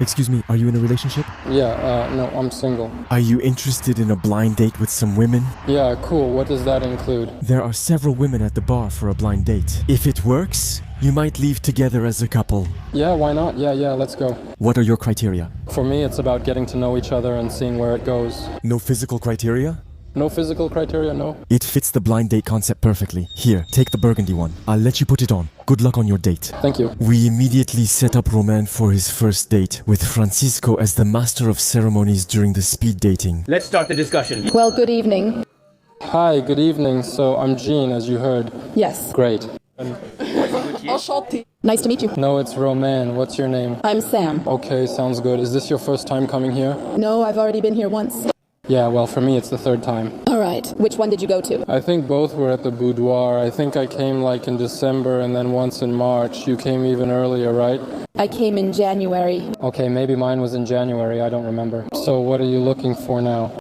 Excuse me, are you in a relationship? Yeah, no, I'm single. Are you interested in a blind date with some women? Yeah, cool. What does that include? There are several women at the bar for a blind date. If it works, you might leave together as a couple. Yeah, why not? Yeah, let's go. What are your criteria? For me, it's about getting to know each other and seeing where it goes. No physical criteria? No physical criteria, no. It fits the blind date concept perfectly. Here, take the burgundy one. I'll let you put it on. Good luck on your date. Thank you. We immediately set up Romain for his first date, with Francisco as the master of ceremonies during the speed dating. Let's start the discussion. Well, good evening. Hi, good evening. So I'm Jean, as you heard. Yes. Great. Nice to meet you. No, it's Romain. What's your name? I'm Sam. Okay, sounds good. Is this your first time coming here? No, I've already been here once. Yeah, well, for me, it's the third time. All right. Which one did you go to? I think both were at the boudoir. I think I came like in December and then once in March. You came even earlier, right? I came in January. Okay, maybe mine was in January. I don't remember. So what are you looking for now?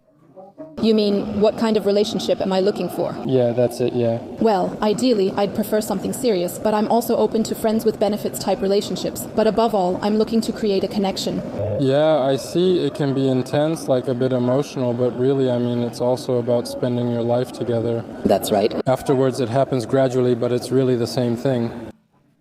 You mean, what kind of relationship am I looking for? Yeah, that's it, yeah. Well, ideally, I'd prefer something serious, but I'm also open to friends with benefits type relationships. But above all, I'm looking to create a connection. Yeah, I see it can be intense, like a bit emotional, but really, I mean, it's also about spending your life together. That's right. Afterwards, it happens gradually, but it's really the same thing.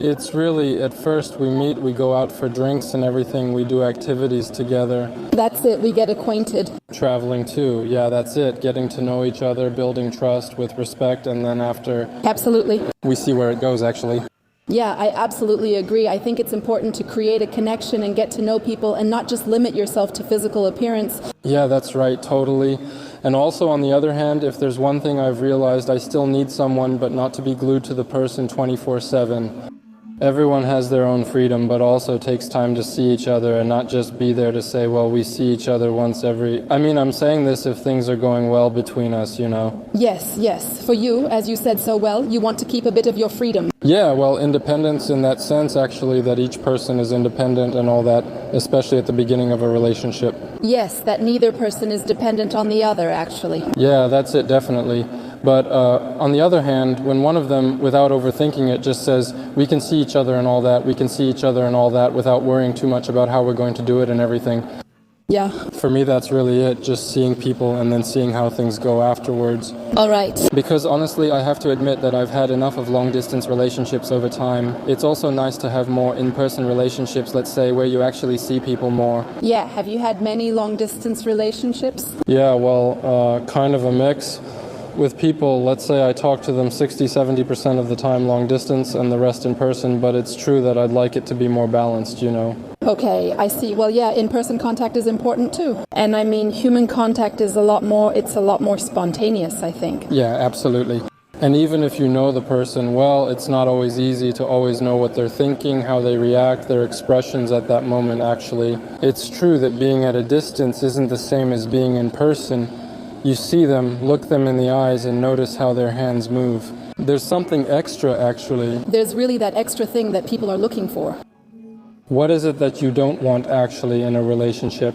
It's really, at first we meet, we go out for drinks and everything, we do activities together. That's it, we get acquainted. Traveling too, yeah, that's it. Getting to know each other, building trust with respect, and then after... Absolutely. We see where it goes, actually. Yeah, I absolutely agree. I think it's important to create a connection and get to know people and not just limit yourself to physical appearance. Yeah, that's right, totally. And also, on the other hand, if there's one thing I've realized, I still need someone, but not to be glued to the person 24/7. Everyone has their own freedom, but also takes time to see each other and not just be there to say, well, we see each other once every... I mean, I'm saying this if things are going well between us, you know. Yes. For you, as you said so well, you want to keep a bit of your freedom. Yeah, well, independence in that sense, actually, that each person is independent and all that, especially at the beginning of a relationship. Yes, that neither person is dependent on the other, actually. Yeah, that's it, definitely. But on the other hand, when one of them, without overthinking it, just says, we can see each other and all that, we can see each other and all that, without worrying too much about how we're going to do it and everything. Yeah. For me, that's really it, just seeing people and then seeing how things go afterwards. All right. Because honestly, I have to admit that I've had enough of long-distance relationships over time. It's also nice to have more in-person relationships, let's say, where you actually see people more. Yeah, have you had many long-distance relationships? Yeah, well, kind of a mix. With people, let's say I talk to them 60-70% of the time long distance and the rest in person, but it's true that I'd like it to be more balanced, you know. Okay, I see. Well, yeah, in-person contact is important too. And I mean, human contact is a lot more spontaneous, I think. Yeah, absolutely. And even if you know the person well, it's not always easy to always know what they're thinking, how they react, their expressions at that moment, actually. It's true that being at a distance isn't the same as being in person. You see them, look them in the eyes, and notice how their hands move. There's something extra, actually. There's really that extra thing that people are looking for. What is it that you don't want, actually, in a relationship?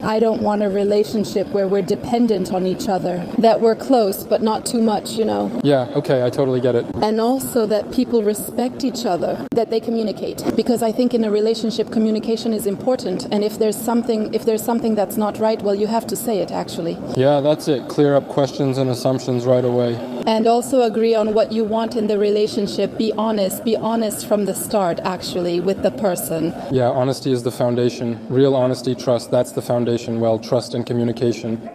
I don't want a relationship where we're dependent on each other, that we're close, but not too much, you know. Yeah, okay, I totally get it. And also that people respect each other, that they communicate. Because I think in a relationship, communication is important. And if there's something that's not right, well, you have to say it, actually. Yeah, that's it. Clear up questions and assumptions right away. And also agree on what you want in the relationship. Be honest from the start, actually, with the person. Yeah, honesty is the foundation. Real honesty, trust, that's the foundation. Well, trust and communication.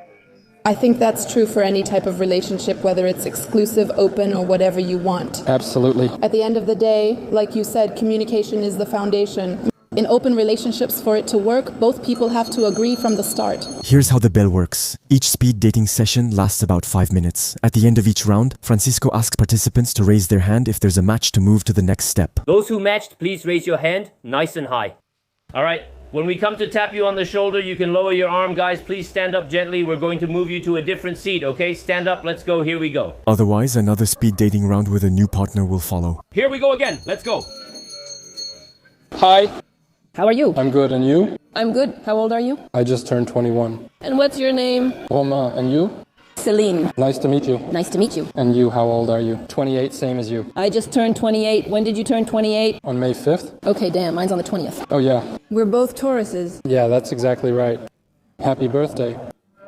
I think that's true for any type of relationship, whether it's exclusive, open, or whatever you want. Absolutely. At the end of the day, like you said, communication is the foundation. In open relationships, for it to work, both people have to agree from the start. Here's how the bell works. Each speed dating session lasts about 5 minutes. At the end of each round, Francisco asks participants to raise their hand if there's a match to move to the next step. Those who matched, please raise your hand nice and high. All right. When we come to tap you on the shoulder, you can lower your arm. Guys, please stand up gently. We're going to move you to a different seat, okay? Stand up. Let's go. Here we go. Otherwise, another speed dating round with a new partner will follow. Here we go again. Let's go. Hi. How are you? I'm good, and you? I'm good. How old are you? I just turned 21. And what's your name? Romain, and you? Celine. Nice to meet you. Nice to meet you. And you, how old are you? 28, same as you. I just turned 28. When did you turn 28? On May 5th? Okay, damn, mine's on the 20th. Oh yeah. We're both Tauruses. Yeah, that's exactly right. Happy birthday.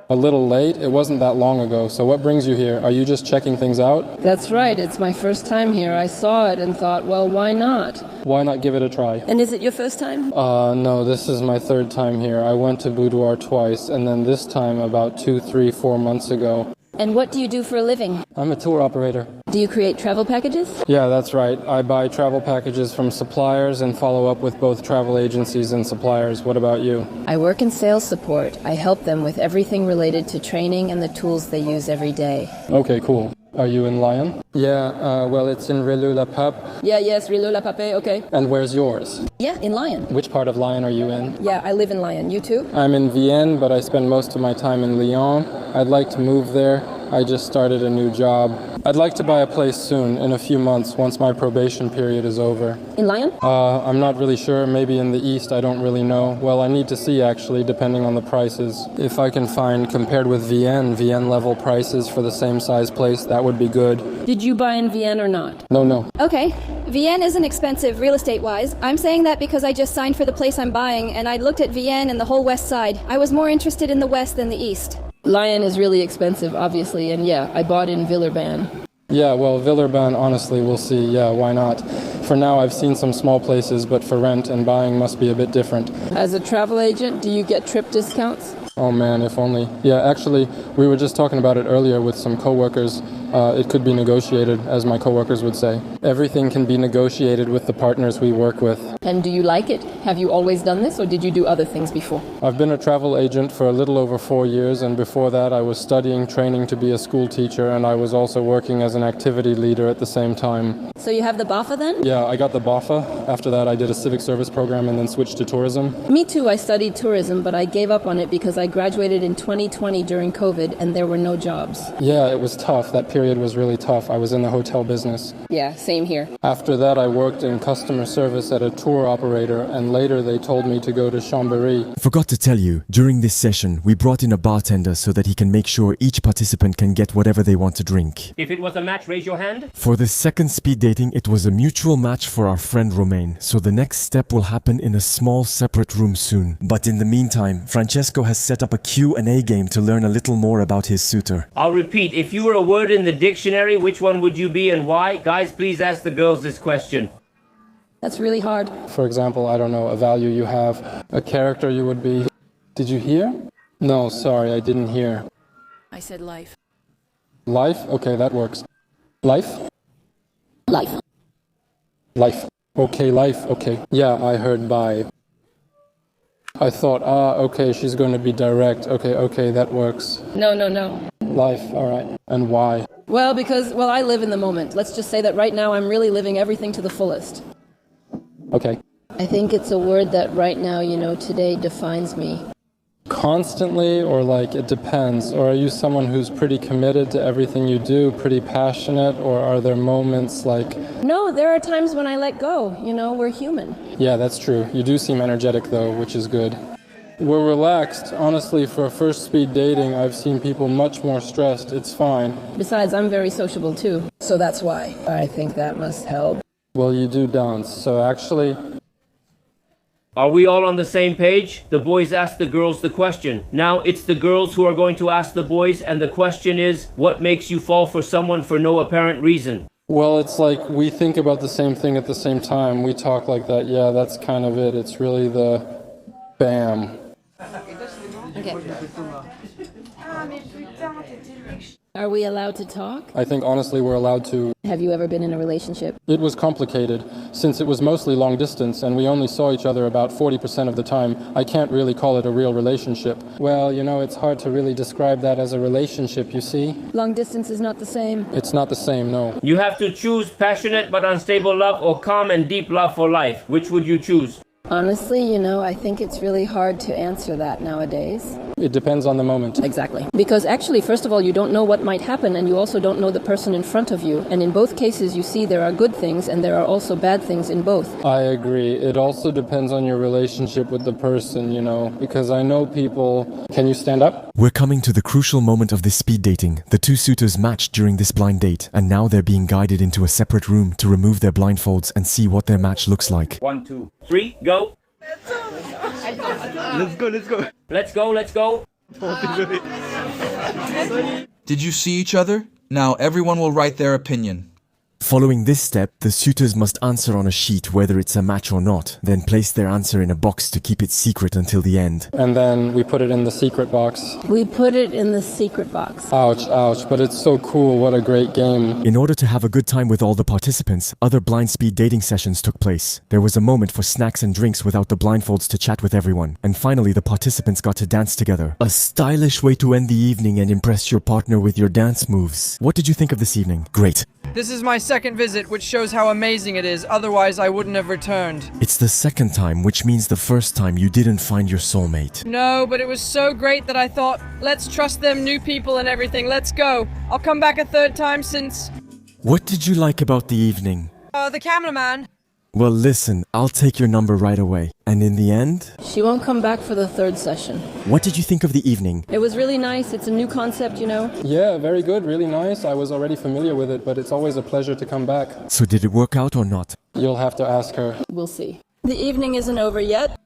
A little late, it wasn't that long ago, so what brings you here? Are you just checking things out? That's right, it's my first time here. I saw it and thought, well, why not? Why not give it a try? And is it your first time? No, this is my third time here. I went to Boudoir twice, and then this time about 2, 3, 4 months ago. And what do you do for a living? I'm a tour operator. Do you create travel packages? Yeah, that's right. I buy travel packages from suppliers and follow up with both travel agencies and suppliers. What about you? I work in sales support. I help them with everything related to training and the tools they use every day. Okay, cool. Are you in Lyon? Yeah, well, it's in Relu-la-Pape. Yes, Relu-la-Pape, okay. And where's yours? Yeah, in Lyon. Which part of Lyon are you in? Yeah, I live in Lyon. You too? I'm in Vienne, but I spend most of my time in Lyon. I'd like to move there. I just started a new job. I'd like to buy a place soon, in a few months, once my probation period is over. In Lyon? I'm not really sure. Maybe in the east, I don't really know. Well, I need to see, actually, depending on the prices. If I can find, compared with Vienne-level prices for the same size place, that would be good. Did you buy in Vienne or not? No. Okay. Vienne isn't expensive real estate-wise. I'm saying that because I just signed for the place I'm buying, and I looked at Vienne and the whole west side. I was more interested in the west than the east. Lyon is really expensive, obviously, and yeah, I bought in Villeurbanne. Yeah, well, Villeurbanne, honestly, we'll see. Yeah, why not? For now, I've seen some small places, but for rent and buying must be a bit different. As a travel agent, do you get trip discounts? Oh man, if only. Yeah, actually, we were just talking about it earlier with some coworkers. It could be negotiated, as my coworkers would say. Everything can be negotiated with the partners we work with. And do you like it? Have you always done this, or did you do other things before? I've been a travel agent for a little over 4 years, and before that I was studying training to be a school teacher, and I was also working as an activity leader at the same time. So you have the BAFA then? Yeah, I got the BAFA. After that I did a civic service program and then switched to tourism. Me too, I studied tourism, but I gave up on it because I graduated in 2020 during COVID and there were no jobs. Yeah, it was tough. That period was really tough. I was in the hotel business. Yeah, same here. After that I worked in customer service at a tour operator, and later they told me to go to Chambéry. Forgot to tell you, during this session, we brought in a bartender so that he can make sure each participant can get whatever they want to drink. If it was a match, raise your hand. For this second speed dating, it was a mutual match for our friend Romain, so the next step will happen in a small separate room soon. But in the meantime, Francesco has set up a Q&A game to learn a little more about his suitor. I'll repeat, if you were a word in the dictionary, which one would you be and why? Guys, please ask the girls this question. That's really hard. For example, I don't know, a value you have, a character you would be. Did you hear? No, sorry, I didn't hear. I said life. Life? Okay, that works. Life? Life. Life. Okay, life. Okay. Yeah, I heard bye. I thought, okay, she's going to be direct. Okay, that works. No. Life, all right. And why? Well, because, I live in the moment. Let's just say that right now I'm really living everything to the fullest. Okay. I think it's a word that right now, today defines me. Constantly, or like it depends? Or are you someone who's pretty committed to everything you do, pretty passionate, or are there moments like... No, there are times when I let go. We're human. Yeah, that's true. You do seem energetic though, which is good. We're relaxed. Honestly, for a first speed dating, I've seen people much more stressed. It's fine. Besides, I'm very sociable too. So that's why. I think that must help. Well, you do dance, so actually... Are we all on the same page? The boys ask the girls the question. Now it's the girls who are going to ask the boys, and the question is, what makes you fall for someone for no apparent reason? Well, it's like we think about the same thing at the same time. We talk like that. Yeah, that's kind of it. It's really the bam. Okay. Are we allowed to talk? I think honestly we're allowed to. Have you ever been in a relationship? It was complicated. Since it was mostly long distance and we only saw each other about 40% of the time, I can't really call it a real relationship. Well, it's hard to really describe that as a relationship, you see? Long distance is not the same. It's not the same, no. You have to choose passionate but unstable love or calm and deep love for life. Which would you choose? Honestly, I think it's really hard to answer that nowadays. It depends on the moment. Exactly. Because actually, first of all, you don't know what might happen, and you also don't know the person in front of you. And in both cases, you see there are good things and there are also bad things in both. I agree. It also depends on your relationship with the person, because I know people... Can you stand up? We're coming to the crucial moment of this speed dating. The two suitors matched during this blind date, and now they're being guided into a separate room to remove their blindfolds and see what their match looks like. 1, 2, 3, go. Let's go. Did you see each other? Now everyone will write their opinion. Following this step, the suitors must answer on a sheet whether it's a match or not, then place their answer in a box to keep it secret until the end. And then we put it in the secret box. We put it in the secret box. Ouch, but it's so cool. What a great game. In order to have a good time with all the participants, other blind speed dating sessions took place. There was a moment for snacks and drinks without the blindfolds to chat with everyone. And finally, the participants got to dance together. A stylish way to end the evening and impress your partner with your dance moves. What did you think of this evening? Great. This is my second visit, which shows how amazing it is, otherwise I wouldn't have returned. It's the second time, which means the first time you didn't find your soulmate. No, but it was so great that I thought, let's trust them new people and everything, let's go. I'll come back a third time since... What did you like about the evening? The cameraman. Well, listen, I'll take your number right away. And in the end? She won't come back for the third session. What did you think of the evening? It was really nice. It's a new concept, Yeah, very good, really nice. I was already familiar with it, but it's always a pleasure to come back. So did it work out or not? You'll have to ask her. We'll see. The evening isn't over yet.